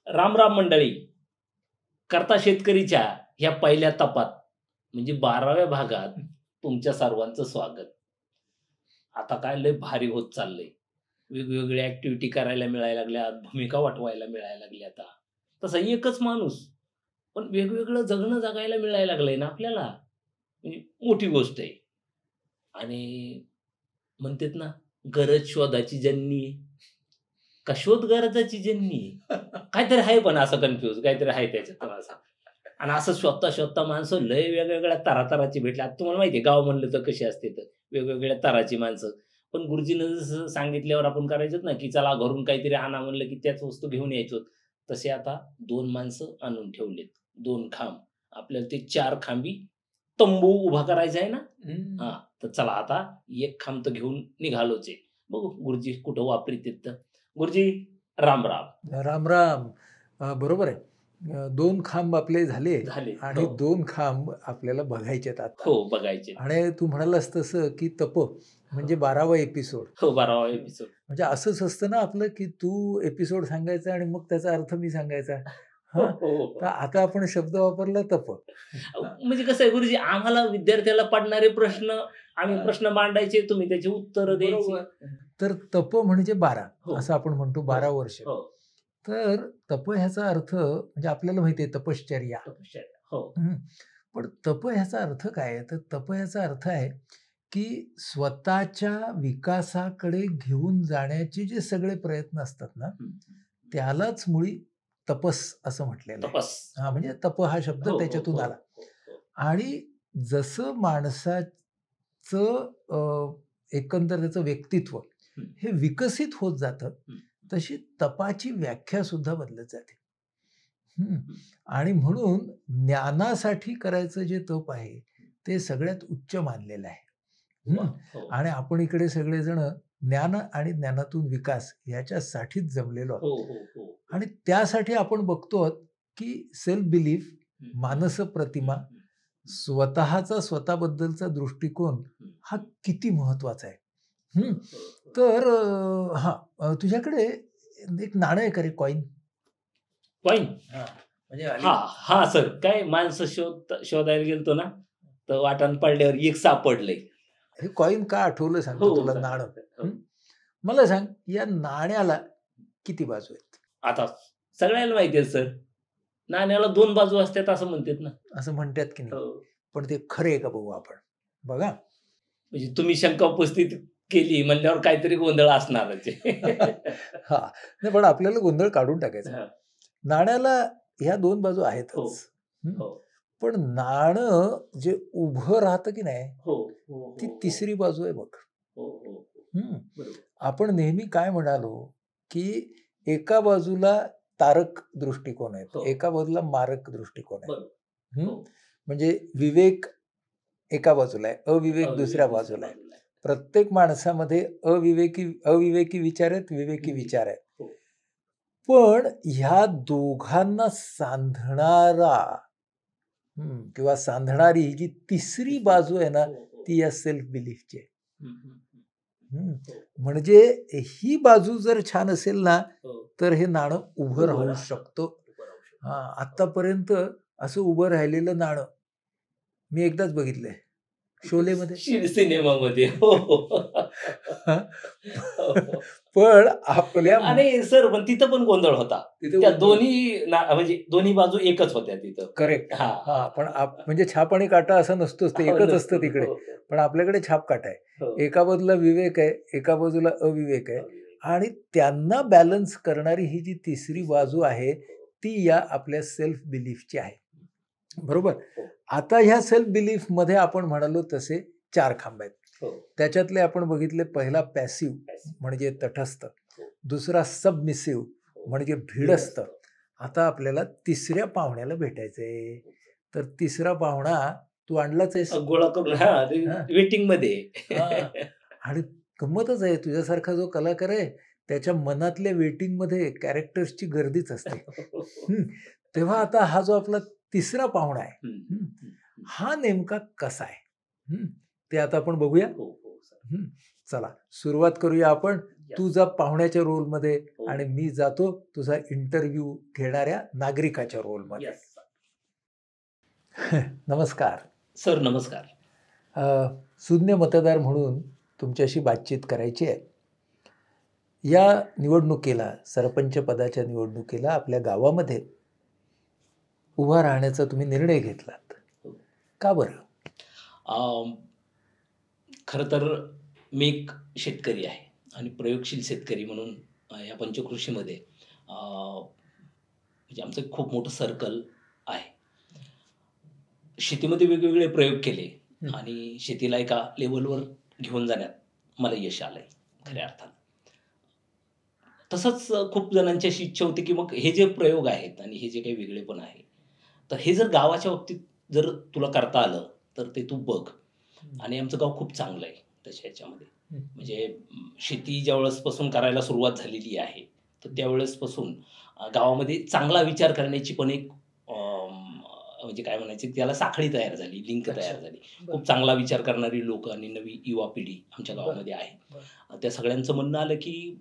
राम राम मंडळी. करता शेतकरीच्या ह्या पहिल्या तपात म्हणजे 12व्या भागात तुमच्या सर्वांचं स्वागत. आता काय लय भारी होत चाललंय. वेगवेगळ्या ॲक्टिव्हिटी करायला मिळायला लागल्यात, भूमिका वठवायला मिळायला लागली आता. तसा एकच माणूस, पण वेगवेगळं जगणं जगायला मिळायला लागलंय ना आपल्याला. म्हणजे मोठी गोष्ट आहे. आणि म्हणतात ना, गरज शोधाची जननी आहे. का शोध गरजाची जननी आहे? काहीतरी आहे पण असं कन्फ्यूज काहीतरी आहे त्याच्यात असं. आणि असं शोधता-शोधता माणसं लय वेगवेगळ्या तऱ्हा-तऱ्हाची भेटली. आता तुम्हाला माहिती आहे गाव म्हणलं तर कशी असते तर वेगवेगळ्या तऱ्हाची माणसं. पण गुरुजीनं जसं सांगितल्यावर आपण करायचोच ना, की चला घरून काहीतरी आणा म्हणलं, की त्याच वस्तू घेऊन यायचो. तसे आता 2 माणसं आणून ठेवलेत. 2 खांब. आपल्याला ते 4 खांबी तंबू उभा करायचा आहे ना? हां. तर चला आता एक खांब तर घेऊन निघालोच आहे. बघू गुरुजी कुठं वापरीत तर. गुरुजी राम राम. राम राम. बरोबर आहे. 2 खांब आपले झाले झाले. आणि हो. 2 खांब आपल्याला बघायचेत आता. हो, बघायचे. आणि तू म्हणालास तसं की तप म्हणजे 12वा एपिसोड. हो, 12वा एपिसोड. म्हणजे असंच असतं ना आपलं की तू एपिसोड सांगायचा आणि मग त्याचा अर्थ मी सांगायचा. हो, हां. हो, हो. तर आता आपण शब्द वापरला तप. म्हणजे कसं आहे गुरुजी आम्हाला विद्यार्थ्याला पडणारे प्रश्न आम्ही प्रश्न मांडायचे, तुम्ही त्याची उत्तरं द्यायची. तर तप म्हणजे 12 हो. असं आपण म्हणतो 12 वर्ष. हो. तर तप ह्याचा अर्थ म्हणजे आपल्याला माहिती आहे तपश्चर्या. तपश्चर्या. हो. हं. पण तप ह्याचा अर्थ काय आहे? तर तप ह्याचा अर्थ आहे, की स्वतःच्या विकासाकडे घेऊन जाण्याचे जे सगळे प्रयत्न असतात ना, हं. त्यालाच मुळी तपस असं म्हटलेलं आहे. तपस. हां, म्हणजे तप हा शब्द हो, हो, त्याच्यातून हो, आला. हो, हो. आणि जसं माणसाचं एकंदर त्याचं व्यक्तित्व हं. हे विकसित होत जातं, हं. तशी तपाची व्याख्या सुद्धा बदलत जाते. हं. हं. आणि म्हणून ज्ञानासाठी करायचं जे तप आहे, ते सगळ्यात उच्च मानलेलं आहे. वाह! हं. हो. आणि आपण इकडे सगळेजण ज्ञान आणि ज्ञानातून विकास याच्यासाठीच जमलेलो आहोत. हो, हो, हो. आणि त्यासाठी आपण बघतो आहोत, की सेल्फ बिलीफ, हं. मानस हं, प्रतिमा, हं. स्वतःचा स्वतःबद्दलचा दृष्टिकोन हं. हा किती महत्वाचा आहे. हो, हं. हो, हो. तर तुझ्याकडे एक नाणं आहे का रे कॉइन? कॉइन? म्हणजे हल्ली हां, हां सर. काय माणसं शोधायला गेलतो ना, तर वाटेत पडल्यावर एक सापडलंय. हे कॉइन का आठवलं हो, सांगतो तुला सर. नाणं. हो. हं. मला सांग या नाण्याला किती बाजू आहेत? आता सगळ्यांना माहिती आहे सर, नाण्याला 2 बाजू असतात असं म्हणतात ना. असं म्हणतात की नाही. हो. पण ते खरं आहे का बघू आपण. बघा. म्हणजे तुम्ही शंका उपस्थित केली म्हणल्यावर काहीतरी गोंधळ असणारच आहे. हां. नाही पण आपल्याला गोंधळ काढून टाकायचा आहे. हां. नाण्याला ह्या 2 बाजू हो, आहेतच. हं. हो, पण नाणं जे उभं राहतं की नाही, हो, हो, ती हो, हो. तिसरी बाजू आहे बघ. हो, हो, हो. हं. बरोबर. आपण नेहमी काय म्हणालो, की एका बाजूला तारक दृष्टिकोन आहेत, हो. एका बाजूला मारक दृष्टिकोन आहे. बरोबर. हं. हो. म्हणजे विवेक एका बाजूला आहे, अविवेक अविवेक दुसऱ्या दुसऱ्या बाजूला आहे. बाजूला आहे. प्रत्येक माणसामध्ये अविवेकी विचार आहेत, विवेकी विचार आहेत. हो. पण ह्या दोघांना सांधणारा किंवा सांधणारी ही जी तिसरी बाजू आहे ना, हो, हो. ती या सेल्फ बिलीफची आहे. हं, हं, हं. हं. हो, म्हणजे ही बाजू जर छान असेल ना, हो. तर हे नाणं उभं उभं राहू राहतं. शकतं. उभं राहू शकतं. हां, आत्तापर्यंत असं उभं राहिलेलं नाणं मी एकदाच बघितलंय. शोलेमध्ये. सिनेमामध्ये. हो, हो. हां. हो, हो. पण आपल्या आणि सर पण तिथं पण गोंधळ होता. तिथे त्या दोन्ही म्हणजे दोन्ही बाजू एकच होत्या तिथं. करेक्ट. हां, हां, पण म्हणजे छाप आणि काटा असं नसतोच, ते हो, एकच नसतं. असतं तिकडे. हो, हो. पण आपल्याकडे छाप काटा आहे. हो. एका बाजूला विवेक आहे, एका बाजूला अविवेक आहे. अविवेक. आणि त्यांना बॅलन्स करणारी ही जी तिसरी बाजू आहे, ती या आपल्या सेल्फ बिलीफची आहे. बरोबर? हो, आता ह्या सेल्फ बिलीफमध्ये आपण म्हणालो तसे 4 खांब आहेत. हो. त्याच्यातले आपण बघितले पहिला पॅसिव्ह म्हणजे तटस्थ, हो. दुसरा सबमिसिव्ह म्हणजे भिडस्त. आता आपल्याला तिसऱ्या पाहुण्याला भेटायचंय. तर तिसरा पाहुणा तू आणलाच आहेस. गोळा करून हां, हां. वेटिंगमध्ये. हां. आणि गंमतच आहे तुझ्यासारखा जो कलाकार आहे, त्याच्या मनातल्या वेटिंगमध्ये कॅरेक्टर्सची गर्दीच असते. हं. तेव्हा आता हा जो आपला तिसरा पाहुणा आहे, हं, हं, हं, हं. हा नेमका कसा आहे? हं. ते आता आपण बघूया. हो, हो, सर. हं. चला सुरुवात करूया आपण तू जा पाहुण्याच्या रोलमध्ये हो. आणि मी जातो तुझा इंटरव्ह्यू घेणाऱ्या नागरिकाच्या रोलमध्ये. Yes. नमस्कार. सर नमस्कार. शून्य मतदार म्हणून तुमच्याशी बातचीत करायची आहे. या निवडणुकीला, सरपंच पदाच्या निवडणुकीला आपल्या गावामध्ये उभा राहण्याचा तुम्ही निर्णय घेतलात. का बरं? खरं तर मी एक शेतकरी आहे आणि प्रयोगशील शेतकरी म्हणून या पंचकृषीमध्ये म्हणजे आमचं एक खूप मोठं सर्कल आहे. शेतीमध्ये वेगवेगळे प्रयोग केले आणि शेतीला एका लेवलवर घेऊन जाण्यात मला यश आलंय खऱ्या अर्थानं. तसंच खूप जणांची अशी इच्छा होती की मग हे जे प्रयोग आहेत आणि हे जे काही वेगळेपण आहे, तर हे जर गावाच्या बाबतीत जर तुला करता आलं तर ते तू बघ. आणि आमचं गाव खूप चांगलं आहे तशा ह्याच्यामध्ये. म्हणजे शेती ज्यावेळेसपासून करायला सुरुवात झालेली आहे, तर त्यावेळेसपासून गावामध्ये चांगला विचार करण्याची पण एक म्हणजे काय म्हणायचं त्याला साखळी तयार झाली, लिंक तयार झाली. खूप चांगला विचार करणारी लोक आणि नवी युवा पिढी आमच्या गावामध्ये आहे. त्या सगळ्यांचं म्हणणं आलं की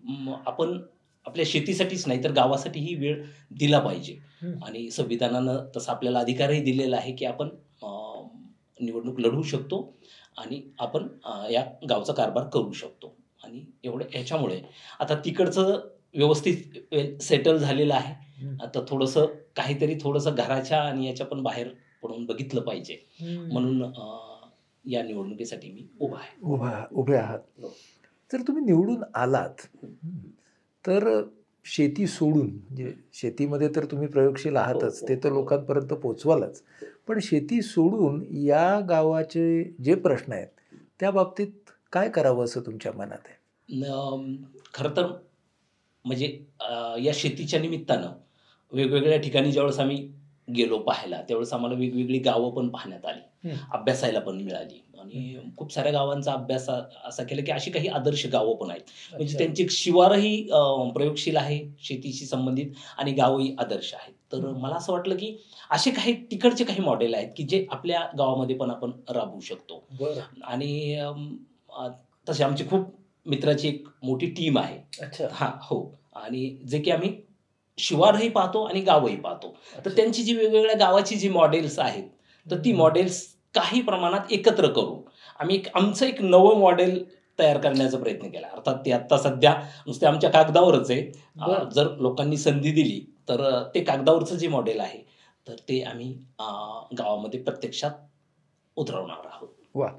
आपण आपल्या शेतीसाठीच नाही तर गावासाठीही वेळ दिला पाहिजे. आणि संविधानानं तसा आपल्याला अधिकारही दिलेला आहे की आपण निवडणूक लढवू शकतो आणि आपण या गावचा कारभार करू शकतो. आणि एवढं ह्याच्यामुळे आता तिकडचं व्यवस्थित सेटल झालेलं आहे. आता थोडंसं घराच्या आणि याच्या पण बाहेर पडून बघितलं पाहिजे म्हणून या निवडणुकीसाठी मी उभे आहात. जर तुम्ही निवडून आलात तर शेती सोडून, म्हणजे शेतीमध्ये तर तुम्ही प्रयोगशील आहातच, ते तर लोकांपर्यंत पोचवालच, पण शेती सोडून या गावाचे जे प्रश्न आहेत त्या बाबतीत काय करावं असं तुमच्या मनात आहे? खरं तर म्हणजे या शेतीच्या निमित्तानं वेगवेगळ्या ठिकाणी ज्यावेळेस आम्ही गेलो पाहायला, त्यावेळेस आम्हाला वेगवेगळी गावं पण पाहण्यात आली, अभ्यासायला पण मिळाली. आणि खूप साऱ्या गावांचा अभ्यास असा केला की अशी काही आदर्श गावं पण आहेत. म्हणजे त्यांची शिवारही प्रयोगशील आहे शेतीशी संबंधित आणि गावही आदर्श आहेत. तर मला असं वाटलं की असे काही तिकडचे काही मॉडेल आहेत की जे आपल्या गावामध्ये पण आपण राबवू शकतो. आणि तसे आमची खूप मित्राची एक मोठी टीम आहे. हां, हो. आणि जे की आम्ही शिवारही पाहतो आणि गावही पाहतो. तर त्यांची जी वेगवेगळ्या गावाची जी मॉडेल्स आहेत, तर ती मॉडेल्स काही प्रमाणात एकत्र करून आम्ही आमचं एक नवं मॉडेल तयार करण्याचा प्रयत्न केला. अर्थात ते आत्ता सध्या नुसते आमच्या कागदावरच आहे. जर लोकांनी संधी दिली तर ते कागदावरचं जे मॉडेल आहे, तर ते आम्ही गावामध्ये प्रत्यक्षात उतरवणार आहोत. वाह!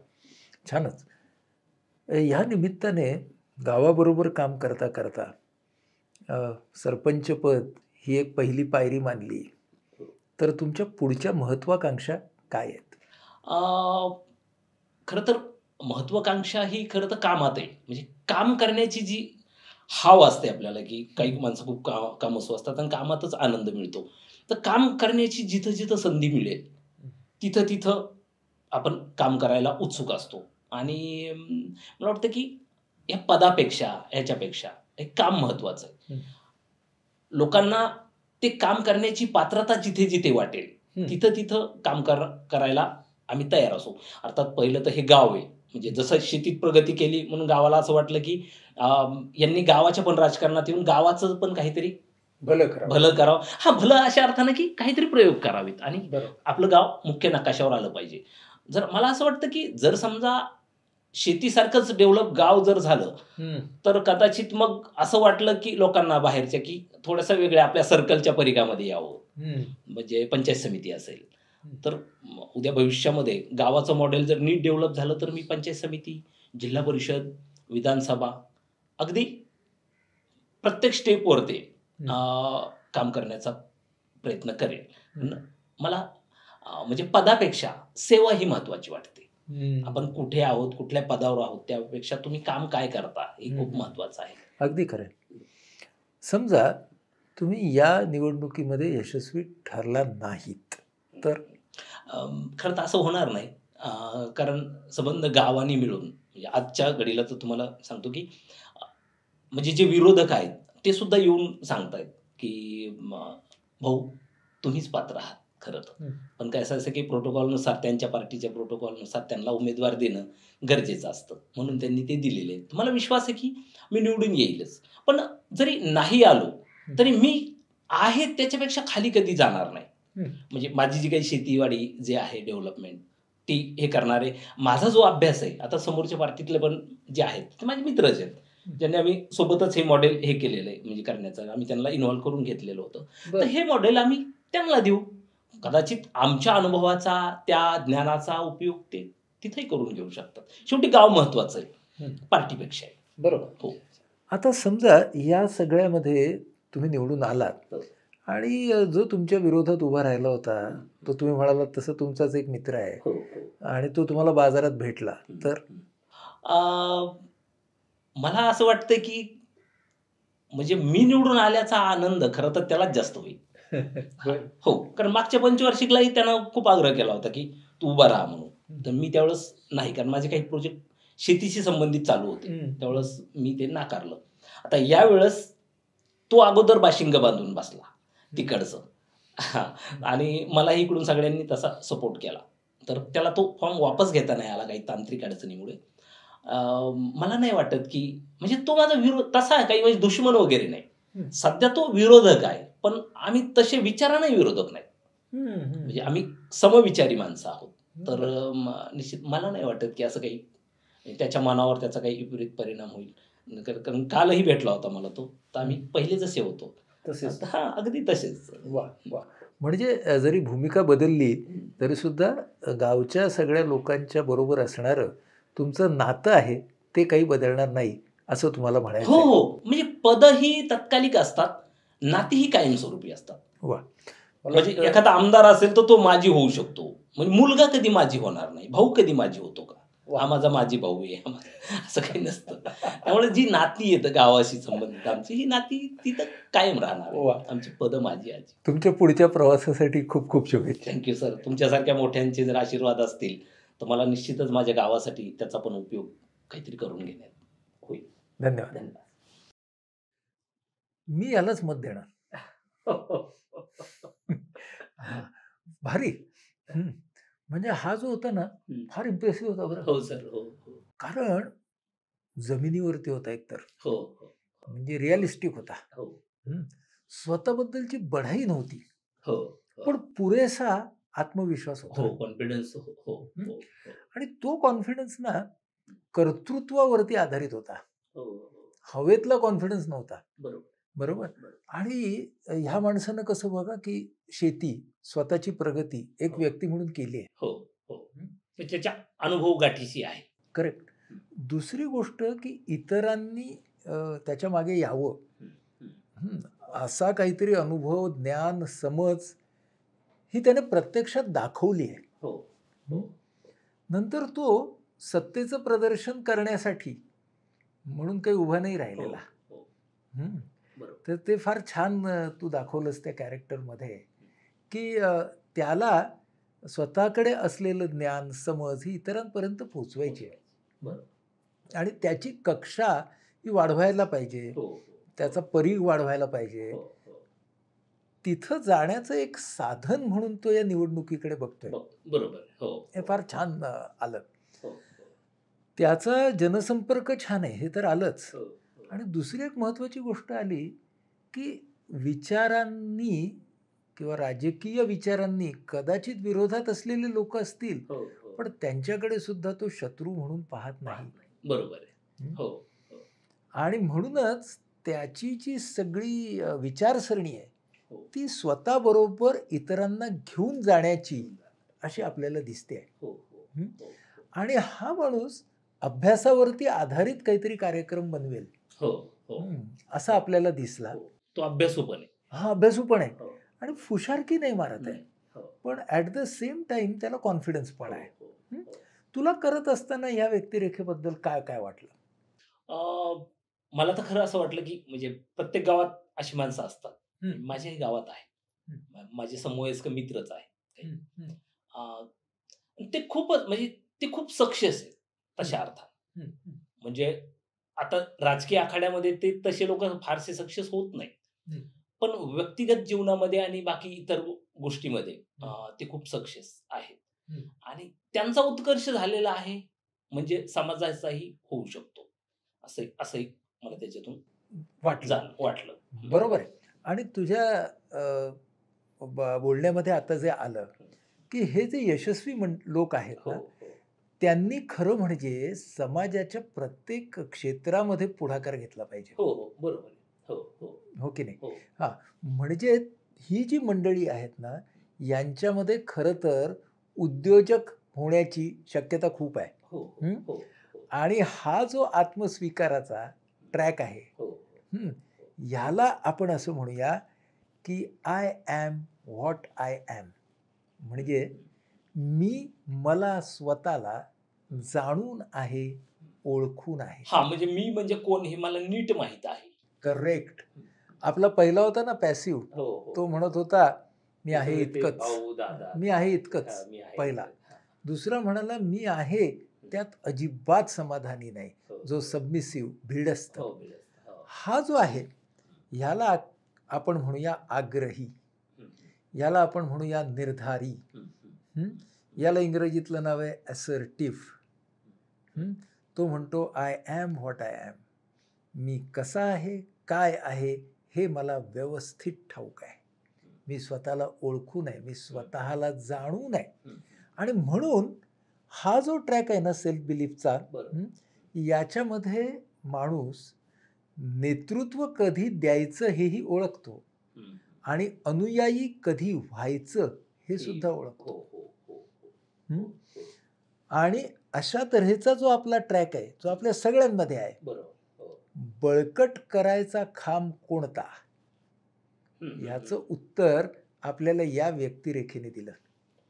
छानच. ह्या निमित्ताने गावाबरोबर काम करता करता सरपंचपद ही एक पहिली पायरी मानली, तर तुमच्या पुढच्या महत्वाकांक्षा काय आहेत? खरं तर महत्वाकांक्षा ही खरं तर कामात आहे. म्हणजे काम करण्याची जी हाव असते आपल्याला, की काही माणसं खूप कामसू असतात आणि कामातच आनंद मिळतो. तर काम करण्याची जिथं-जिथं संधी मिळेल, तिथं-तिथं आपण काम करायला उत्सुक असतो. आणि मला वाटतं, की या पदापेक्षा, ह्याच्यापेक्षा हे काम महत्वाचं आहे. लोकांना ते काम करण्याची पात्रता जिथे-जिथे वाटेल, तिथं-तिथं काम करायला आम्ही तयार असू. अर्थात पहिलं तर हे गाव आहे. म्हणजे जसं शेतीत प्रगती केली म्हणून गावाला असं वाटलं, की यांनी गावाच्या पण राजकारणात येऊन गावाचं पण काहीतरी भलं करावं. हां, भलं अशा अर्थानं, की काहीतरी प्रयोग करावेत आणि आपलं गाव मुख्य नकाशावर आलं पाहिजे. जर मला असं वाटतं, की जर समजा शेतीसारखंच डेव्हलप गाव जर झालं, तर कदाचित मग असं वाटलं, की लोकांना बाहेरच्या, की थोडंसं वेगळ्या आपल्या सर्कलच्या परिघामध्ये यावं. म्हणजे पंचायत समिती असेल. तर उद्या भविष्यामध्ये गावाचं मॉडेल जर नीट डेव्हलप झालं, तर मी पंचायत समिती, जिल्हा परिषद, विधानसभा अगदी प्रत्येक स्टेपवर ते काम करण्याचा प्रयत्न करेल. मला म्हणजे पदापेक्षा सेवा ही महत्वाची वाटते. आपण कुठे आहोत, कुठल्या पदावर आहोत, त्यापेक्षा तुम्ही काम काय करता हे खूप महत्वाचं आहे. अगदी खरं आहे. समजा तुम्ही या निवडणुकीमध्ये यशस्वी ठरला नाहीत तर? खरं तर असं होणार नाही. कारण संबंध गावाने मिळून म्हणजे आजच्या घडीला तर तुम्हाला सांगतो, की म्हणजे जे विरोधक आहेत ते सुद्धा येऊन सांगतायत, की भाऊ तुम्हीच पात्र आहात खरं तर. हं. पण काय असं की प्रोटोकॉलनुसार, त्यांच्या पार्टीच्या प्रोटोकॉलनुसार त्यांना उमेदवार देणं गरजेचं असतं. म्हणून त्यांनी ते दिलेले आहेत. मला विश्वास आहे की मी निवडून येईलच. पण जरी नाही आलो, तरी मी आहे त्याच्यापेक्षा खाली कधी जाणार नाही. म्हणजे माझी जी काही शेतीवाडी जे आहे डेव्हलपमेंट, ती हे करणारे, माझा जो अभ्यास आहे, आता समोरच्या पार्टीतले पण जे आहेत, ते माझे मित्रच आहेत. ज्यांनी आम्ही सोबतच हे मॉडेल हे केलेलं आहे, म्हणजे करण्याचं आम्ही त्यांना इन्व्हॉल्व करून घेतलेलं होतं. तर हे मॉडेल आम्ही त्यांना देऊ. कदाचित आमच्या अनुभवाचा, त्या ज्ञानाचा उपयोग ते तिथेही करून घेऊ शकतात. शेवटी गाव महत्वाचं आहे पार्टीपेक्षा. बरोबर. हो. आता समजा या सगळ्यामध्ये तुम्ही निवडून आलात हो. आणि जो तुमच्या विरोधात उभा राहिला होता, तो तुम्ही म्हणालात तसं तुमचाच एक मित्र आहे हो, हो. आणि तो तुम्हाला बाजारात भेटला, तर मला असं वाटतं की म्हणजे मी निवडून आल्याचा आनंद खरं तर त्यालाच जास्त होईल. हो, कारण मागच्या पंचवार्षिकलाही त्यानं खूप आग्रह केला होता, की तू उभा राहा म्हणून. तर मी त्यावेळेस नाही, कारण माझे काही प्रोजेक्ट शेतीशी संबंधित चालू होते. त्यावेळेस मी ते नाकारलं. आता यावेळेस तो अगोदर बाशिंग बांधून बसला तिकडचं. हां, आणि मलाही इकडून सगळ्यांनी तसा सपोर्ट केला. तर त्याला तो फॉर्म वापस घेता नाही आला काही तांत्रिक अडचणीमुळे. मला नाही वाटत, की म्हणजे तो माझा विरोध तसा काही म्हणजे दुश्मन वगैरे नाही. सध्या तो विरोधक आहे. पण आम्ही तसे विचाराने विरोधक नाही. म्हणजे आम्ही समविचारी माणसं आहोत. तर निश्चित मला नाही वाटत, की असं काही त्याच्या मनावर त्याचा काही विपरीत परिणाम होईल. कारण कालही भेटला होता मला तो. तर आम्ही पहिले जसे होतो तसेच. हां, अगदी तसेच. वा वा. म्हणजे जरी भूमिका बदलली तरी सुद्धा गावच्या सगळ्या लोकांच्या बरोबर असणारं तुमचं नातं आहे ते काही बदलणार नाही, असं तुम्हाला म्हणायचं हो, आहे. हो. म्हणजे पदं ही तात्कालिक असतात, नाती ही कायमस्वरूपी असतात. वा. मला म्हणजे वाटतं- एखादा आमदार असेल तर तो माझी होऊ शकतो. म्हणजे मुलगा कधी माझी होणार नाही. भाऊ कधी माझी होतो का? हा माझा माझी भाऊ आहे. असं काही नसतं. त्यामुळे जी नाती आहेत गावाशी संबंधित आमची, ही नाती तिथं कायम राहणार आहे. वा. आमची पदं माझी आजी. तुमच्या पुढच्या प्रवासासाठी खूप खूप शुभेच्छा. Thank you sir. तुमच्यासारख्या मोठ्यांचे जर आशीर्वाद असतील, तर मला निश्चितच माझ्या गावासाठी त्याचा पण उपयोग काहीतरी करून घेण्यात होईल. धन्यवाद. धन्यवाद. मी यालाच मत देणार. हा, भारी. म्हणजे हा जो होता ना, फार इम्प्रेसिव्ह होता बरं. हो सर. हो, हो. कारण जमिनीवरती होता एकतर, हो, हो. म्हणजे रिअलिस्टिक होता. हो, स्वतःबद्दलची बढाई नव्हती, हो. पण पुरेसा आत्मविश्वास हो, होता. कॉन्फिडन्स. हो, हो, हो. आणि तो कॉन्फिडन्स ना कर्तृत्वावरती आधारित होता. हो, हो. हवेतला कॉन्फिडन्स नव्हता. बरोबर. बरोबर. बरोबर. आणि ह्या माणसानं कसं बघा, की शेती, स्वतःची प्रगती एक व्यक्ती म्हणून केली आहे. हो, हो. तर त्याच्या अनुभव गाठीशी आहे. करेक्ट. दुसरी गोष्ट, की इतरांनी त्याच्या मागे यावं, असा काहीतरी अनुभव, ज्ञान, समज ही त्याने प्रत्यक्षात दाखवली आहे. हो, हो. नंतर तो सत्तेचं प्रदर्शन करण्यासाठी म्हणून काही उभा नाही राहिलेला. हो. बरोबर. तर ते फार छान तू दाखवलंस त्या कॅरेक्टरमध्ये, की त्याला स्वतःकडे असलेलं ज्ञान, समज ही इतरांपर्यंत पोहोचवायची आहे. बरोबर. आणि त्याची कक्षा ही वाढवायला पाहिजे, हो, त्याचा परीघ वाढवायला पाहिजे. हो, हो. तिथं जाण्याचं एक साधन म्हणून तो या निवडणुकीकडे बघतोय. बरोबर. हो. हे फार छान आलं. हो, त्याचा जनसंपर्क छान आहे, हे तर आलंच. हो. आणि दुसरी एक महत्त्वाची गोष्ट आली, की विचारांनी किंवा राजकीय विचारांनी कदाचित विरोधात असलेले लोक असतील, हो, पण त्यांच्याकडे सुद्धा तो शत्रू म्हणून पाहत नाही. बरोबर आहे. हो. आणि म्हणूनच त्याची जी सगळी विचारसरणी आहे, ती स्वतःबरोबर इतरांना घेऊन जाण्याची अशी आपल्याला दिसते. आणि हा माणूस अभ्यासावरती आधारित काहीतरी कार्यक्रम बनवेल असा आपल्याला दिसला. तो अभ्यासू पण आहे. हा, अभ्यासू पण आहे आणि फुशारकी नाही मारत आहे, पण ऍट द सेम टाइम त्याला कॉन्फिडन्स पण आहे. तुला करत असताना या व्यक्तिरेखेबद्दल काय काय वाटलं? मला तर खरं असं वाटलं, की म्हणजे प्रत्येक गावात अशी माणसं असतात. माझ्याही गावात आहे. माझे समवयस्क मित्रच आहे. ते खूपच म्हणजे ते खूप सक्सेस आहेत तशा अर्थात. म्हणजे आता राजकीय आखाड्यामध्ये ते तसे लोक फारसे सक्सेस होत नाहीत. पण व्यक्तिगत जीवनामध्ये आणि बाकी इतर गोष्टीमध्ये हं. ते खूप सक्सेस आहेत हं. आणि त्यांचा उत्कर्ष झालेला आहे, म्हणजे समाजाचाही होऊ शकतो. असंही मला त्याच्यातून वाटलं. वाटलं. हं. बरोबर आहे. आणि तुझ्या बोलण्यामध्ये आता जे आलं, हं. की हे जे यशस्वी लोक आहेत हो, ना, हो. त्यांनी खरं म्हणजे समाजाच्या प्रत्येक क्षेत्रामध्ये पुढाकार घेतला पाहिजे. हो, हो. बरोबर आहे. हो, हो. हो की नाही? हो. हां, म्हणजे ही जी मंडळी आहेत ना, यांच्यामध्ये खरं तर उद्योजक होण्याची शक्यता खूप आहे. हो, हो. हं. हो, हो. आणि हा जो आत्मस्वीकाराचा ट्रॅक आहे, हो, हं, हो. ह्याला आपण असं म्हणूया, की I am what I am. म्हणजे मी मला स्वतःला जाणून आहे, ओळखून आहे. हां, म्हणजे मी म्हणजे कोण हे मला नीट माहीत आहे. करेक्ट. हं. आपला पहिला होता ना पॅसिव्ह, हो, हो. तो म्हणत होता, "मी हे आहे सगळे ते इतकंच. भाऊ, दादा, मी आहे इतकंच." हां, मी आहे पहिला. इतकं. हां. दुसरा म्हणाला, "मी आहे, त्यात अजिबात समाधानी नाही." हो, जो हो. सबमिसिव्ह, भिडस्त. हो, बिलस्त. हो. हा जो आहे, ह्याला आपण म्हणूया आग्रही. हं, हं. याला आपण म्हणूया निर्धारी. हं, हं. हं. याला इंग्रजीतलं नाव आहे असर्टिव्ह. तो म्हणतो, "I am what I am." मी कसा आहे, काय आहे, हे मला व्यवस्थित ठाऊक आहे. मी स्वतःला ओळखून आहे, मी स्वतःला जाणून आहे. हं. आणि म्हणून हा जो ट्रॅक आहे ना सेल्फ बिलीफचा, बरोबर. याच्यामध्ये माणूस नेतृत्व कधी द्यायचं हेही ओळखतो हं. आणि अनुयायी कधी व्हायचं हे सुद्धा हो, ओळखतो. हो, हो, हो. हं. हो, हो. आणि अशा तऱ्हेचा जो आपला ट्रॅक आहे, जो आपल्या सगळ्यांमध्ये आहे, बरोबर. हो. बळकट करायचा खांब कोणता? हं, हं, ह्याचं हं. उत्तर आपल्याला या व्यक्तिरेखेने दिलं.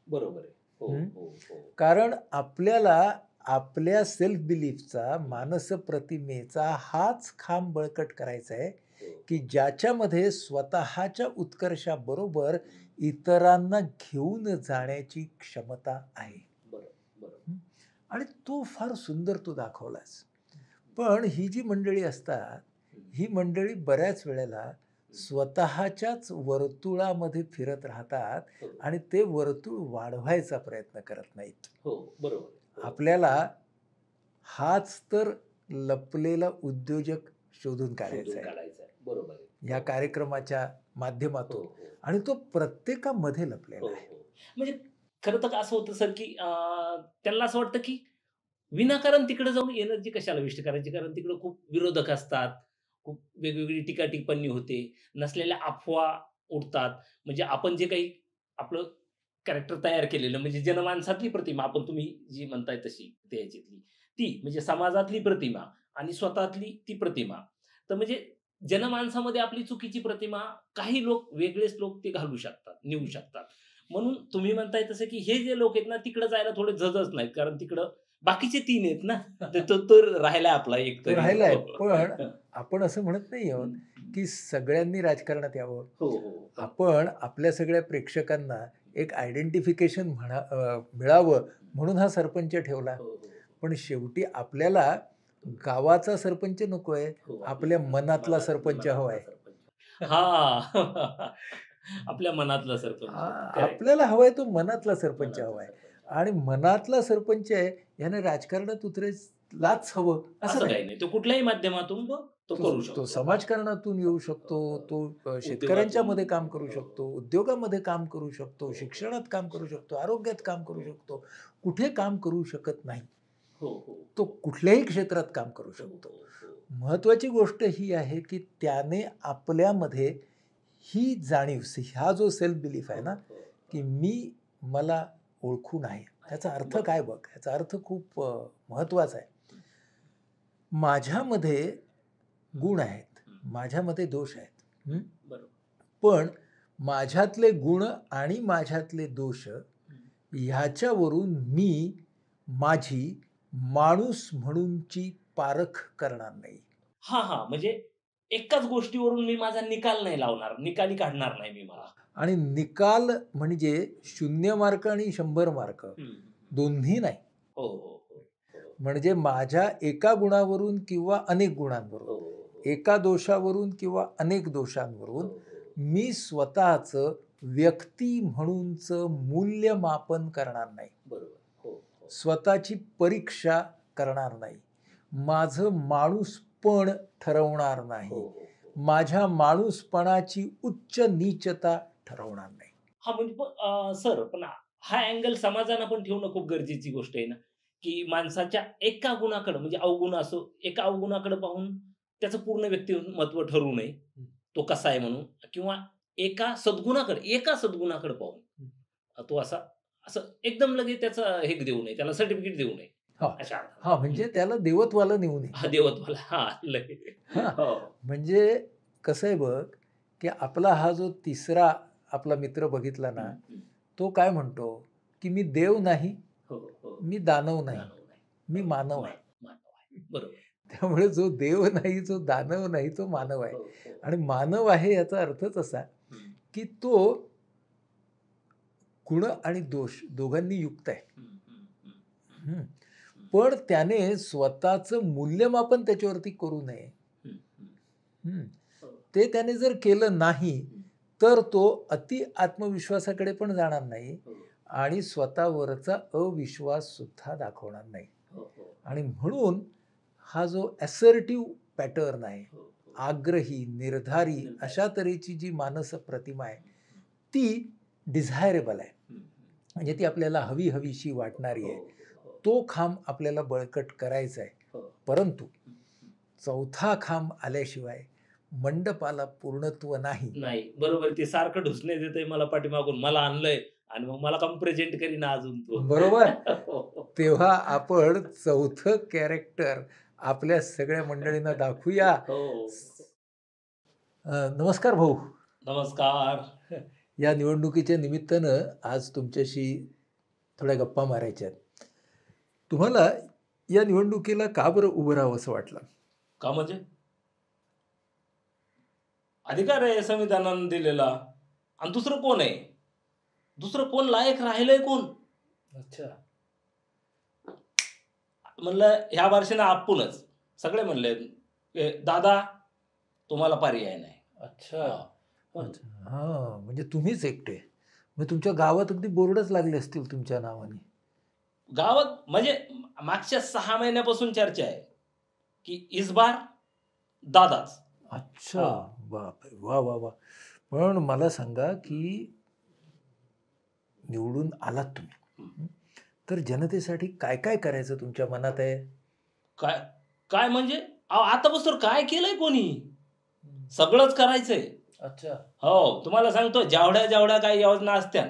बरोबर आहे. हो, हं. हो, हो. कारण आपल्याला आपल्या सेल्फ बिलीफचा, मानस प्रतिमेचा हाच खांब बळकट करायचा आहे, हो. की ज्याच्यामध्ये स्वतःच्या उत्कर्षाबरोबर इतरांना घेऊन जाण्याची क्षमता आहे. बरोबर, बरोबर. हं. आणि तो फार सुंदर तू दाखवलास. पण ही जी मंडळी असतात, हं. ही मंडळी बऱ्याच वेळेला स्वतःच्याच वर्तुळामध्ये फिरत राहतात हो, आणि ते वर्तुळ वाढवायचा प्रयत्न करत नाहीत. हो. बरोबर आहे. हो. आपल्याला हाच तर लपलेला उद्योजक शोधून काढायचा शोधून आहे काढायचा आहे. बरोबर आहे. या हो, कार्यक्रमाच्या हो, माध्यमातून. हो. आणि तो प्रत्येकामध्ये हो, लपलेला आहे. हो. म्हणजे खरं तर असं होतं सर, की त्यांना असं वाटतं, की विनाकारण तिकडे जाऊन एनर्जी कशाला वेस्ट करायची? कारण तिकडे खूप विरोधक असतात. खूप वेगवेगळी टीका-टिप्पणी होते. नसलेल्या अफवा उडतात. म्हणजे आपण जे काही आपलं कॅरेक्टर तयार केलेलं म्हणजे जनमानसातली प्रतिमा आपण तुम्ही जी म्हणताय तशी त्या ह्याच्यातली, ती म्हणजे समाजातली प्रतिमा आणि स्वतःतली ती प्रतिमा. तर म्हणजे जनमानसामध्ये आपली चुकीची प्रतिमा काही लोक, वेगळेच लोक ते घालू शकतात, नेऊ शकतात. म्हणून तुम्ही म्हणताय तसं, की हे जे लोक आहेत ना, तिकडे जायला थोडे झगत नाहीत. कारण तिकडं बाकीचे 3 आहेत ना. तर तो तो राहिला आपला एक तो तरी. राहिलाय. हो, हो. पण आपण असं म्हणत नाही आहोत, हं, की सगळ्यांनी राजकारणात यावं. हो, हो. पण आपण आपल्या सगळ्या प्रेक्षकांना एक आयडेंटिफिकेशन मिळावं म्हणून हा सरपंच ठेवला. हो, हो. पण शेवटी आपल्याला गावाचा सरपंच नकोय, हो, आपल्या मनातला सरपंच मनातला हवाय. सरपंच. हां. आपल्या मनातला सरपंच. करेक्ट. आपल्याला हवाय तो मनातला सरपंच मनातला हवाय. सरपंच. आणि मनातला सरपंच आहे, ह्याने राजकारणात उतरायलाच हवं असं असं नाही. काही नाही. तो कुठल्याही माध्यमातून तो तो करू तो शकतो. हां. समाजकारणातून येऊ शकतो, हो, तो शेतकऱ्यांच्या उद्योगातून. मध्ये काम करू हो, शकतो, उद्योगामध्ये काम करू शकतो, हो, शिक्षणात काम करू शकतो, आरोग्यात काम करू हो, शकतो. कुठे काम करू शकत नाही. हो, हो, तो कुठल्याही क्षेत्रात काम करू हो, शकतो. हो, हो. महत्त्वाची गोष्ट ही आहे, की त्याने आपल्यामध्ये ही जाणीव, ह्या जो सेल्फ बिलीफ आहे हो, ना, हो, की मी मला ओळखून आहे. त्याचा अर्थ बरोबर. काय बघ? ह्याचा अर्थ खूप महत्त्वाचा आहे. माझ्यामध्ये गुण आहेत, हं, माझ्यामध्ये दोष आहेत. हं? बरोबर. पण माझ्यातले गुण आणि माझ्यातले दोष हं. ह्याच्यावरून मी माझी माणूस म्हणूनची पारख करणार नाही. हां, हां. म्हणजे एकाच गोष्टीवरून मी माझा निकाल नाही लावणार. निकाली काढणार नाही मी मला. आणि निकाल म्हणजे 0 मार्क आणि 100 मार्क हं, दोन्ही नाही. हो, हो, हो. हो. म्हणजे माझ्या एका गुणावरून किंवा अनेक गुणांवरून, हो, हो, एका दोषावरून किंवा अनेक हो, दोषांवरून हो. मी स्वतःचं व्यक्ती म्हणूनच मूल्यमापन करणार नाही, बरोबर. हो, हो. स्वतःची परीक्षा करणार नाही, माझं माणूसपण ठरवणार हो, नाही, हो, हो. माझ्या माणूसपणाची उच्च नीचता ठरवणार नाही. हां, म्हणजे सर पण हा अँगल समाजानं पण ठेवणं खूप गरजेची गोष्ट आहे ना, की माणसाच्या एका गुणाकडे म्हणजे अवगुण असो, एका अवगुणाकडे पाहून त्याचं पूर्ण व्यक्तिमत्व ठरवू नये. तो कसा आहे म्हणून किंवा एका सद्गुणाकडे पाहून तो असा असं एकदम लगेच त्याचं हे देऊ नये, त्याला सर्टिफिकेट देऊ नये. हा अशा हा म्हणजे त्याला देवत्वाला नेऊ नये. हां, देवत्वाला हां, लगे. हां. हो. म्हणजे कसं आहे बघ, की आपला हा जो तिसरा आपला मित्र बघितला ना, हं, हं. तो काय म्हणतो, की मी देव नाही, हो, हो. मी दानव नाही, जाणवलं नाही. मी मानव आहे. मानव आहे. बरोबर. त्यामुळे जो देव नाही, जो दानव नाही, तो मानव आहे. हो, हो. आणि मानव आहे याचा अर्थच असा, हं, की तो गुण आणि दोष दोघांनी युक्त आहे. हं, हं, हं, हं. पण त्याने स्वतःचं मूल्यमापन त्याच्यावरती करू नये. हं, हं. हं. हो. ते त्याने जर केलं नाही, तर तो अति आत्मविश्वासाकडे पण जाणार नाही हो, आणि स्वतःवरचा अविश्वास सुद्धा दाखवणार नाही. हो, हो. आणि म्हणून हा जो असर्टिव्ह पॅटर्न आहे, हो, हो. आग्रही, निर्धारी अशा तऱ्हेची जी मानस प्रतिमा आहे, ती डिझायरेबल आहे. हं, हं. म्हणजे ती आपल्याला हवीशी वाटणारी हो, आहे. हो, तो खांब आपल्याला बळकट करायचा आहे. हो. परंतु हं, हं. चौथा खांब आल्याशिवाय मंडपाला पूर्णत्व नाही. नाही, बरोबर. ते सारखं ढुसणे देतंय मला पाठीमागून. मला आणलंय आणि मग मला काहून प्रेझेंट करीना अजून तो. बरोबर. हो, हो. तेव्हा आपण चौथं कॅरेक्टर आपल्या सगळ्या मंडळींना दाखवूया. हो. नमस्कार भाऊ. नमस्कार. या निवडणुकीच्या निमित्तानं आज तुमच्याशी थोड्या गप्पा मारायच्या आहेत. तुम्हाला या निवडणुकीला का बरं उभं राहावं असं वाटलं? का म्हणजे? अधिकार आहे संविधानानं दिलेला. आणि दुसरं कोण आहे? दुसरं कोण लायक राहिलंय कोण? अच्छा. म्हणलं ह्या वर्षीनं आपणच. सगळे म्हणले, दादा तुम्हाला पर्याय नाही." अच्छा. हां. हां, म्हणजे तुम्हीच एकटे. मग तुमच्या गावात अगदी बोर्डच लागले असतील तुमच्या नावाने. गावात म्हणजे मागच्या 6 महिन्यापासून चर्चा आहे, की इस बार दादाच. अच्छा. हां. बापरे! वाह, वाह, वाह! पण मला सांगा, की निवडून आलात तुम्ही. हं. तर जनतेसाठी काय करायचं तुमच्या मनात आहे? काय काय म्हणजे? अहो आतापासून काय केलंय कोणी? सगळंच करायचंय. अच्छा. हो, तुम्हाला सांगतो जेवढ्या काही योजना असत्या,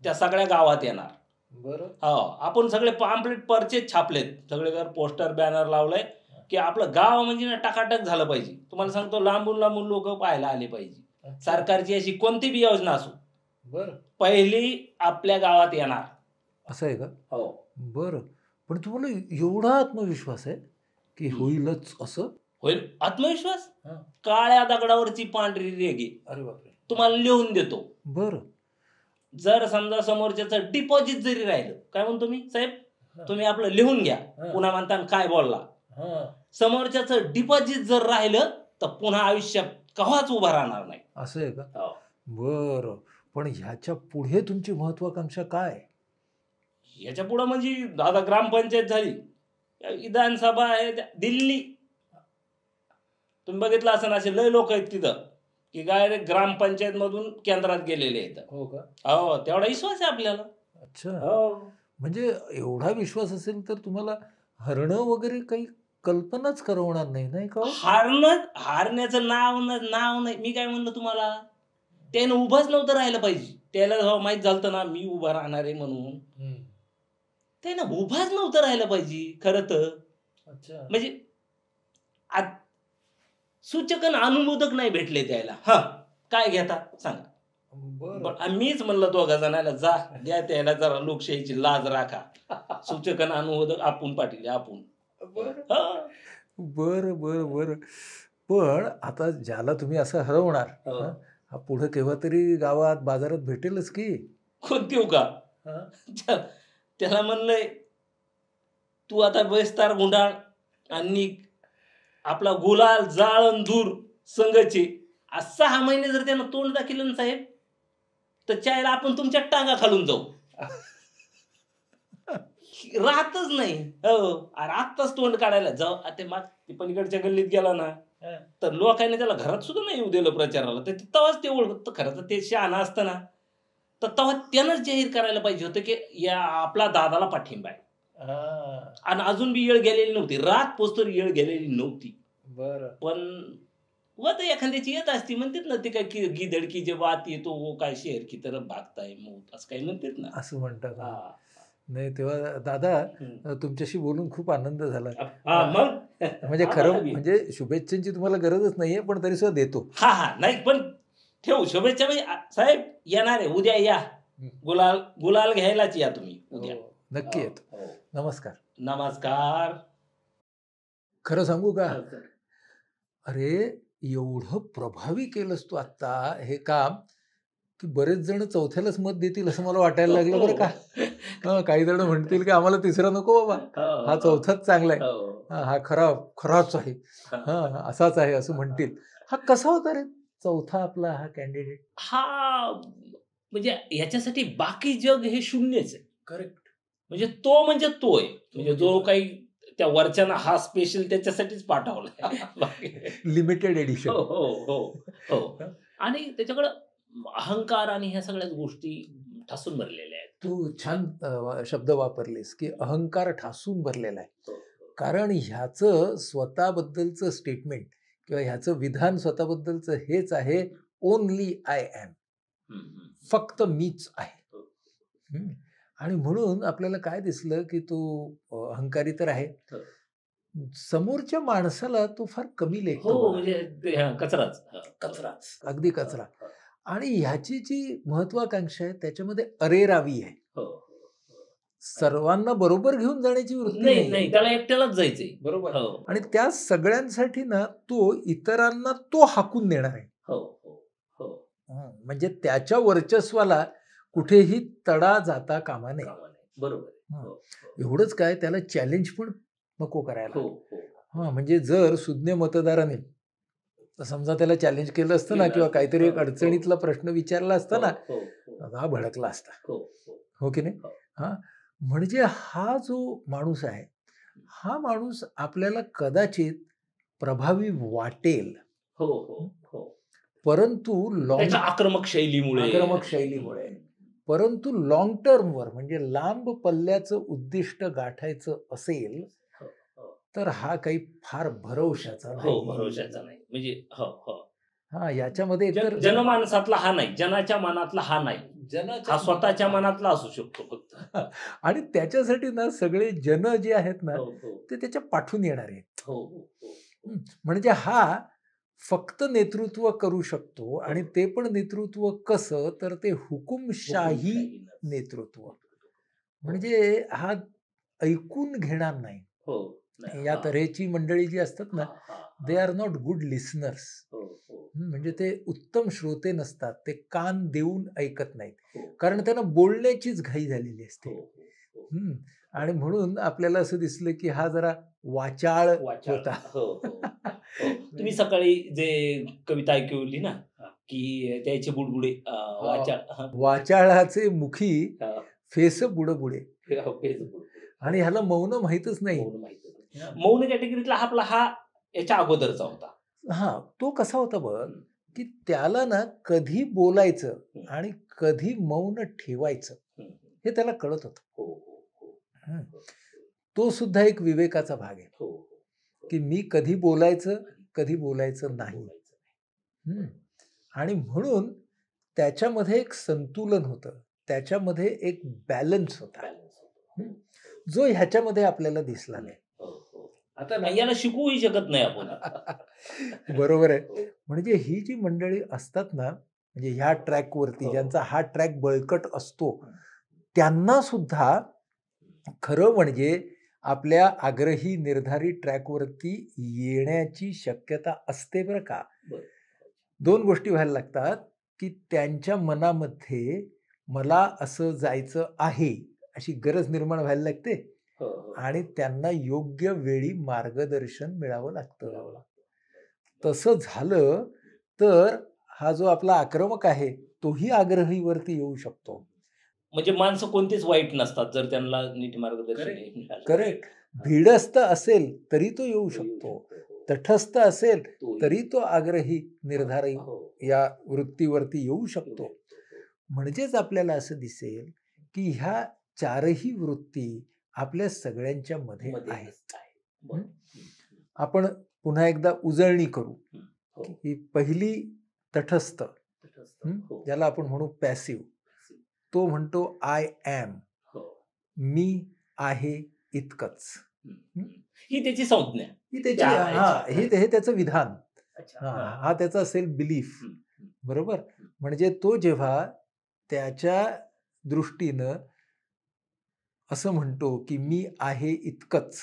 त्या सगळ्या गावात येणार. बरं. हो, आपण सगळे पॅम्पलेट पर्चेस छापलेत. सगळीकडे पोस्टर, बॅनर लावलंय, की आपलं गाव म्हणजे ना टकाटक झालं पाहिजे. तुम्हाला सांगतो लांबून लोकं पाहायला आले पाहिजे. सरकारची अशी कोणती बी योजना असो, बरं. पहिली आपल्या गावात येणार. असं आहे का? हो. बरं. पण तुम्हाला एवढा आत्मविश्वास आहे, की हं. होईलच असं? होईल आत्मविश्वास? हां. काळ्या दगडावरची पांढरी रेघ आहे. अरे बापरे! तुम्हाला लिहून देतो. बरं. जर समजा समोरच्याचं डिपॉझिट जरी राहिलं, काय म्हणतो मी साहेब, हां. तुम्ही आपलं लिहून घ्या. हां. पुन्हा म्हणता काय बोलला. हां. समोरच्याचं डिपॉझिट जर राहिलं, तर पुन्हा आयुष्यात केव्हाच उभा राहणार नाही. असं आहे का? हो. बरं. पण ह्याच्या पुढे तुमची महत्वाकांक्षा काय? याच्या पुढं म्हणजे आता ग्रामपंचायत झाली, विधानसभा आहे दिल्ली. तुम्ही बघितलं असेल असे लय लोक आहेत तिथं, की डायरेक्ट ग्रामपंचायत मधून केंद्रात गेलेले आहेत. हो का? हो, तेवढा विश्वास आहे आपल्याला. अच्छा. हो. म्हणजे एवढा विश्वास असेल तर तुम्हाला हरणं वगैरे काही कल्पनाच करवणार नाही, नाही का हो? हारण्याचं नाव नाही. मी काय म्हणलं तुम्हाला, त्यानं उभाच नव्हतं राहिलं पाहिजे. त्याला जेव्हा माहीत झालं ना मी उभा राहणार आहे म्हणून, त्यानं उभाच नव्हतं राहिलं पाहिजे खरं तर. अच्छा. म्हणजे सूचक आणि अनुमोदक नाही भेटले त्याला. हां, काय घेता सांगा. बरं. आणि मीच म्हणलं दोघा जणाला जा द्या त्याला जरा लोकशाहीची लाज राखा. सूचक आणि अनुमोदक आपण पाटील आपण. बरं. हां. बरं. पण आता ज्याला तुम्ही असं हरवणार, हो. हं, हा पुढे केव्हा तरी गावात, बाजारात भेटेलच की. कोण देऊ का? हं? त्याला म्हणलंय, तू आता बेस्तार गुंडाळ आणि आपला गुलाल जाळण दूर संघचे. आज 6 महिने जर त्यानं तोंड दाखवलं ना साहेब, तर चायला आपण तुमच्या टांगा खालून जाऊ. राहतच नाही. हो. अरे आत्ताच तोंड काढायला जाऊ. ते ते पलीकडच्या गल्लीत गेला ना, तर लोकांनी त्याला घरात सुद्धा नाही येऊ दिलं प्रचाराला. तर तेव्हाच ते ओळखतं. खरं तर ते शहाणा असतं ना, तर तेव्हा त्यानंच जाहीर करायला पाहिजे होतं, की या आपला दादाला पाठिंबा आहे. आणि अजून बी येळ गेलेली नव्हती. रात पोचतर येळ गेलेली नव्हती. बरं. पण तर एखाद्याची येत असती म्हणतात ना, ते काय की गिधड की जे बात येतो वो काय शेर की तरफ भागता है मौत असं काही म्हणतात ना. असं म्हणतात. हां. नाही तेव्हा दादा हं. तुमच्याशी बोलून खूप आनंद झाला. मग म्हणजे आम्हाला खरं बी. म्हणजे शुभेच्छांची तुम्हाला गरजच नाहीये, पण तरी सुद्धा देतो. नाही पण ठेवू शुभेच्छा म्हणजे साहेब येणार आहे. उद्या या. गुलाल घ्यायलाच या तुम्ही उद्या. हो, नक्की हो, येतो. हो. नमस्कार. नमस्कार. खरं सांगू का? हो, सर. अरे एवढं प्रभावी केलंस तू आत्ता हे काम, की बरेच जण चौथ्यालाच मत देतील असं मला वाटायला लागलं बरं का. काही जण म्हणतील की आम्हाला तिसरा नको बाबा, हा चौथाच चांगला आहे, हो. हा खराच आहे, असाच आहे असं म्हणतील. हा कसा होता रे चौथा आपला हा कॅन्डिडेट? म्हणजे ह्याच्यासाठी बाकी जग हे शून्यच आहे. करेक्ट. म्हणजे तो आहे. म्हणजे जो काही त्या वरच्यानं हा स्पेशल त्याच्यासाठीच पाठवलाय. Limited edition. हो, हो, हो, हो. आणि त्याच्याकडं अहंकार आणि ह्या सगळ्याच गोष्टी ठासून भरलेल्या आहेत. तू छान शब्द वापरलेस की अहंकार ठासून भरलेला आहे. हो, कारण ह्याचं स्वतःबद्दलचं स्टेटमेंट किंवा ह्याचं विधान स्वतःबद्दलचं हेच आहे, ओनली आय एम. फक्त मीच आहे. आणि म्हणून आपल्याला काय दिसलं की तो अहंकारी तर आहे, समोरच्या माणसाला तो फार कमी लेखतो. हो, म्हणजे कचराच. अगदी कचरा. आणि ह्याची जी महत्वाकांक्षा आहे त्याच्यामध्ये अरेरावी आहे. सर्वांना बरोबर घेऊन जाण्याची वृत्ती नाही, त्याला एकट्यालाच जायचंय. बरोबर. आणि त्या सगळ्यांसाठी ना तो इतरांना तो हाकून देणार आहे. म्हणजे त्याच्या वर्चस्वाला कुठेही तडा जाता कामा नये. बरोबर. एवढंच काय, त्याला चॅलेंज पण नको करायला. म्हणजे जर सुज्ञ मतदाराने समजा त्याला चॅलेंज केलं असतं ना, किंवा काहीतरी एक अडचणीतला प्रश्न विचारला असता ना, हा भडकला असता. हो की नाही? म्हणजे हा जो माणूस आहे, हा माणूस आपल्याला कदाचित प्रभावी वाटेल, परंतु आक्रमक शैलीमुळे, परंतु लॉंग टर्मवर म्हणजे लांब पल्ल्याचं उद्दिष्ट गाठायचं असेल तर हा काही फार भरवशाचा नाही. म्हणजे याच्यामध्ये जनमानसातला हा नाही, जनाच्या मनातला हा नाही, हा स्वतःच्या मनातला असू शकतो फक्त. आणि त्याच्यासाठी ना सगळे जन जे आहेत ना ते त्याच्या पाठून येणार आहेत. म्हणजे हा फक्त नेतृत्व करू शकतो, आणि ते पण नेतृत्व कसं, तर ते हुकुमशाही नेतृत्व. म्हणजे हा ऐकून घेणार नाही. या तऱ्हेची मंडळी जी असतात ना, they are not good listeners. म्हणजे ते उत्तम श्रोते नसतात, ते कान देऊन ऐकत नाहीत, कारण त्यांना बोलण्याचीच घाई झालेली असते. आणि म्हणून आपल्याला असं दिसलं की हा जरा वाचाळ होता. तुम्ही सकाळी जे कविता ऐकवली ना, की त्याचे बुडबुडे वाचाळाचे मुखी फेस बुडबुडे, आणि ह्याला मौन माहितच नाही. मौन कॅटेगरीतला हा याच्या अगोदरचा होता. तो कसा होता बघ, की त्याला ना कधी बोलायचं आणि कधी मौन ठेवायचं हे त्याला कळत होतं. तो सुद्धा एक विवेकाचा भाग आहे, की मी कधी बोलायचं कधी बोलायचं नाही. आणि म्हणून त्याच्यामध्ये एक संतुलन होतं, त्याच्यामध्ये एक बॅलन्स होता, जो ह्याच्यामध्ये आपल्याला दिसला नाही. आता याला शिकवूही शकत नाही आपण. बरोबर आहे. म्हणजे ही जी मंडळी असतात ना, म्हणजे ह्या ट्रॅकवरती ज्यांचा हा ट्रॅक बळकट असतो, त्यांना सुद्धा खरं म्हणजे आपल्या आग्रही निर्धारित ट्रॅकवरती येण्याची शक्यता असते बरं का. दोन गोष्टी व्हायला लागतात, की त्यांच्या मनामध्ये मला असं जायचं आहे अशी गरज निर्माण व्हायला लागते, आणि त्यांना योग्य वेळी मार्गदर्शन मिळावं लागतं. तसं झालं तर हा जो आपला आक्रमक आहे तोही आग्रहीवरती येऊ शकतो. म्हणजे माणसं कोणतीच वाईट नसतात जर त्यांना नीट मार्गदर्शन मिळालं. करेक्ट. भिडस्त असेल तरी तो येऊ शकतो, तटस्थ असेल तरी तो आग्रही निर्धारी या वृत्तीवरती येऊ शकतो. म्हणजेच आपल्याला असं दिसेल की ह्या चारही वृत्ती आपल्या सगळ्यांच्या मध्ये आहेत. आपण पुन्हा एकदा उजळणी करू. ही पहिली तटस्थ, ज्याला आपण म्हणू पॅसिव्ह, तो म्हणतो आय एम, मी आहे इतकंच. ही त्याची संज्ञा, ही त्याची हे त्याचं विधान, हा त्याचा सेल्फ बिलीफ. बरोबर. म्हणजे तो जेव्हा त्याच्या दृष्टीनं असं म्हणतो की मी आहे इतकंच,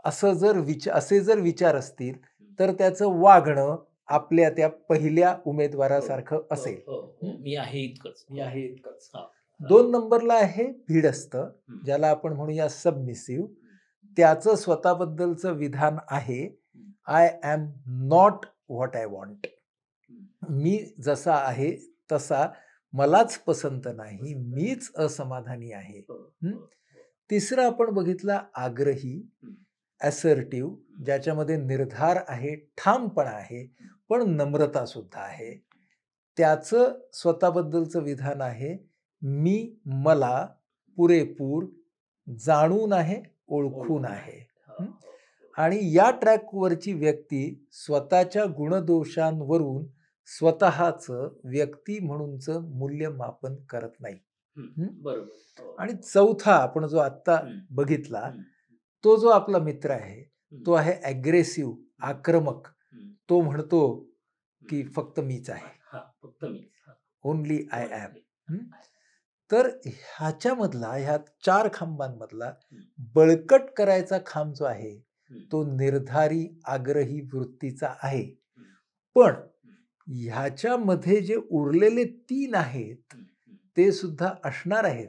असे जर विचार असतील तर त्याचं वागणं आपल्या त्या पहिल्या उमेदवारासारखं असेल. मी आहे इतकंच, मी आहे इतकंच. 2 नंबरला आहे भिडस्त, ज्याला आपण म्हणूया सबमिसिव्ह. त्याचं स्वतःबद्दलचं विधान आहे I am not what I want. मी जसा आहे तसा मलाच पसंत नाही, मीच असमाधानी आहे. तिसरं आपण बघितला आग्रही, असर्टिव्ह, ज्याच्यामध्ये निर्धार आहे, ठामपणा आहे, पण नम्रता सुद्धा आहे. त्याचं स्वतःबद्दलचं विधान आहे मी मला पुरेपूर जाणून आहे, ओळखून आहे. आणि या ट्रॅकवरची व्यक्ती स्वतःच्या गुणदोषांवरून स्वतःचं व्यक्ती म्हणूनचं मूल्यमापन करत नाही. आणि चौथा आपण जो आता बघितला, तो जो आपला मित्र आहे तो आहे ॲग्रेसिव्ह, आक्रमक. तो म्हणतो की फक्त मीच आहे, ओनली आय एम. तर ह्याच्यामधला, ह्या 4 खांबांमधला बळकट करायचा खांब जो आहे तो निर्धारी आग्रही वृत्तीचा आहे. पण ह्याच्यामध्ये जे उरलेले 3 आहेत ते सुद्धा असणार आहेत,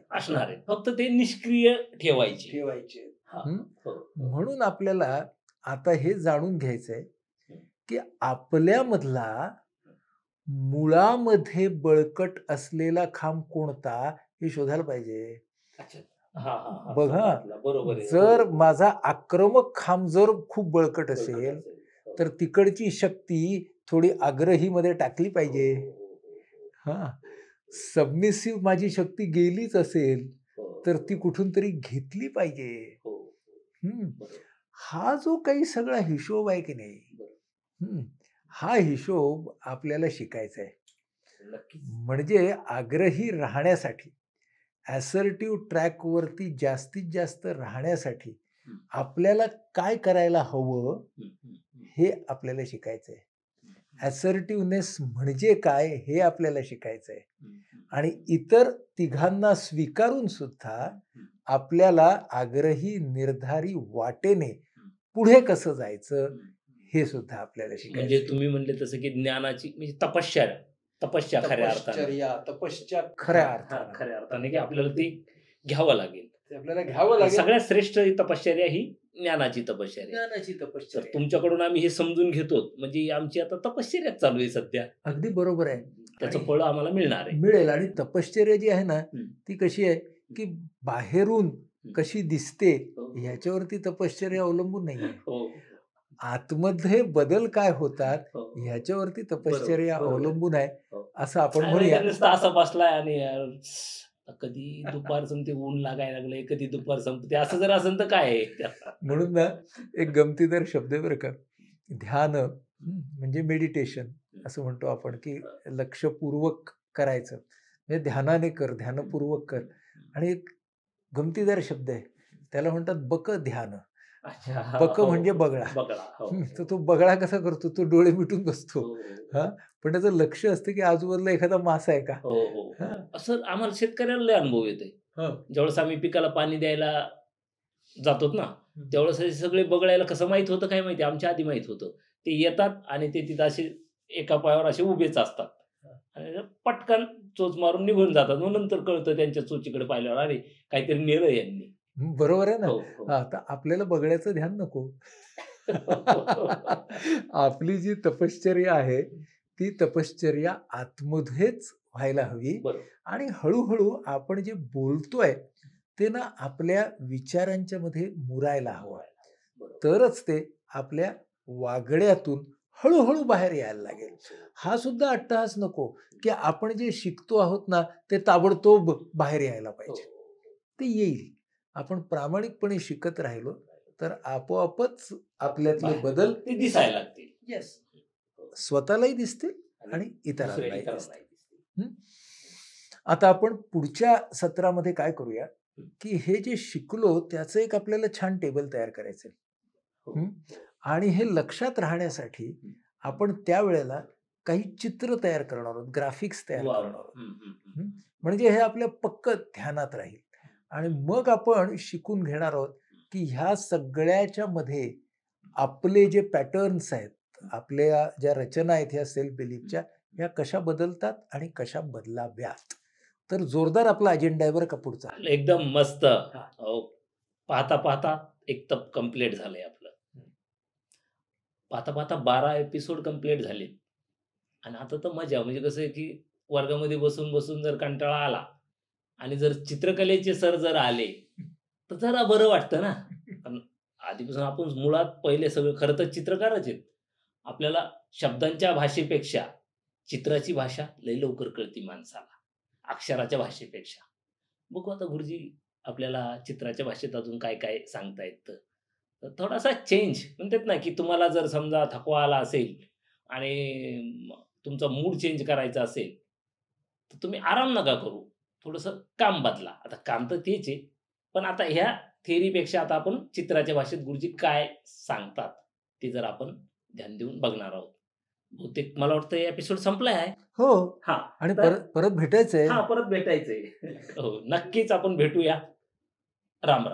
फक्त ते निष्क्रिय ठेवायचे. म्हणून आपल्याला आता हे जाणून घ्यायचंय की आपल्यामधला मुळामध्ये बळकट असलेला खांब कोणता हे शोधायला पाहिजे. बघा, जर माझा आक्रमक खांब जर खूप बळकट असेल तर तिकडची शक्ती थोडी आग्रहीमध्ये टाकली पाहिजे. सबमिसिव्ह माझी शक्ती गेलीच असेल तर ती कुठून तरी घेतली पाहिजे. हा जो काही सगळा हिशोब आहे की नाही, हा हिशोब आपल्याला शिकायचा आहे. म्हणजे आग्रही राहण्यासाठी, असर्टिव्ह ट्रॅकवरती जास्तीत जास्त राहण्यासाठी आपल्याला काय करायला हवं हे आपल्याला शिकायचं आहे. असर्टिव्हनेस म्हणजे काय हे आपल्याला शिकायचं आहे. आणि इतर तिघांना स्वीकारून सुद्धा आपल्याला आग्रही निर्धारी वाटेने पुढे कसं जायचं हे सुद्धा आपल्याला शिकायचं. म्हणजे तुम्ही म्हणले तसं की ज्ञानाची म्हणजे तपश्चर्या खऱ्या अर्थाने की आपल्याला ती घ्यावं लागेल. सगळ्यात श्रेष्ठ तपश्चर्या ही ज्ञानाची तपश्चर्या. तुमच्याकडून आम्ही हे समजून घेतो, म्हणजे आमची आता तपश्चर्या चालू आहे सध्या. अगदी बरोबर आहे. त्याचं फळ आम्हाला मिळेल. आणि तपश्चर्या जी आहे ना ती कशी आहे की बाहेरून कशी दिसते ह्याच्यावरती तपश्चर्या अवलंबून नाहीये. आतमध्ये बदल काय होतात ह्याच्यावरती तपश्चर्या अवलंबून आहे असं आपण म्हणूया. असं बसलाय आणि कधी दुपार संपते, ऊन लागायला लागले, कधी दुपार संपते, असं जर असेल तर काय आहे. म्हणून ना एक गमतीदार शब्द आहे बरं का, ध्यान म्हणजे मेडिटेशन असं म्हणतो आपण की लक्षपूर्वक करायचं, म्हणजे ध्यानाने कर, ध्यानपूर्वक कर. आणि एक गमतीदार शब्द आहे त्याला म्हणतात बक ध्यान. बक म्हणजे बगळा. तर तो बगळा कसा करतो, तो डोळे मिटून बसतो, पण त्याचं लक्ष असतं की आजूबाजूला एखादा मासा आहे का. असं आम्हाला शेतकऱ्याला लय अनुभव येतोय. ज्यावेळेस आम्ही पिकाला पाणी द्यायला जातो ना त्यावेळेस सगळे बगळ्याला कसं माहित होतं काय माहिती, आमच्या आधी माहित होतं. ते येतात आणि ते तिथं असे एका पायावर असे उभेच असतात आणि पटकन चोच मारून निघून जातात. मग नंतर कळतं त्यांच्या चोचीकडे पाहिल्यावर अरे काहीतरी नेलं यांनी. बरोबर आहे ना. आता आपल्याला बगळ्याचं ध्यान नको. आपली जी तपश्चर्या आहे ती तपश्चर्या आतमध्येच व्हायला हवी बरोबर. आणि हळूहळू आपण जे बोलतोय ते ना आपल्या विचारांच्या मध्ये मुरायला हवं. बरोबर. तरच ते आपल्या वागण्यातून हळूहळू बाहेर यायला लागेल. हा सुद्धा अट्टहास नको की आपण जे शिकतो आहोत ना ते ताबडतोब बाहेर यायला पाहिजे. ते येईल. आपण प्रामाणिकपणे शिकत राहिलो तर आपोआपच आपल्यातले बाहेर बदल ते दिसायला लागतील. येस स्वतःलाही दिसतील आणि दुसऱ्या इतरांनाही इतरांनाही दिसतील. दिसतील. आता आपण पुढच्या सत्रामध्ये काय करूया की हे जे शिकलो त्याचं एक आपल्याला छान टेबल तयार करायचं हो. आणि हे लक्षात राहण्यासाठी आपण त्यावेळेला काही चित्र तयार करणार आहोत, ग्राफिक्स तयार वाव. करणार आहोत. हम्म, हम्म, हम्म. म्हणजे हे आपल्या पक्क ध्यानात राहील आणि मग आपण शिकून घेणार आहोत की ह्या सगळ्याच्या मध्ये आपले जे पॅटर्न्स आहेत, आपल्या ज्या रचना आहेत ह्या सेल्फ बिलीफच्या, ह्या कशा बदलतात आणि कशा बदलाव्यात. तर जोरदार आपला अजेंडा आहे बरं का पुढचा. एकदम मस्त. अहो, पाहता पाहता एक तप कंप्लीट झालंय आपलं. पाहता पाहता 12 एपिसोड कंप्लीट झाले आणि आता तर मजा. म्हणजे कसं आहे की वर्गामध्ये बसून बसून जर कंटाळा आला आणि जर चित्रकलेचे सर जर आले तर जरा बरं वाटतं ना. कारण आधीपासून आपण मुळात पहिले सगळे खरं तर चित्रकारच आहेत. आपल्याला शब्दांच्या भाषेपेक्षा चित्राची भाषा लई लवकर कळती माणसाला, अक्षराच्या भाषेपेक्षा. बघू आता गुरुजी आपल्याला चित्राच्या भाषेत अजून काय काय सांगता येतं. तर थोडासा चेंज म्हणतात ना, की तुम्हाला जर समजा थकवा आला असेल आणि तुमचा मूड चेंज करायचा असेल, तर तुम्ही आराम नका करू. थोडंसं काम बदला. आता काम तर तेच आहे. पण आता ह्या थिअरीपेक्षा आता आपण चित्राच्या भाषेत गुरुजी काय सांगतात, ते जर आपण ध्यान देऊन बघणार आहोत. बहुतेक मला वाटतं हे एपिसोड संपला आहे. हो हां. आणि तर परत परत भेटायचंय. हां, परत भेटायचंय. हो, नक्कीच आपण भेटूया. राम राम.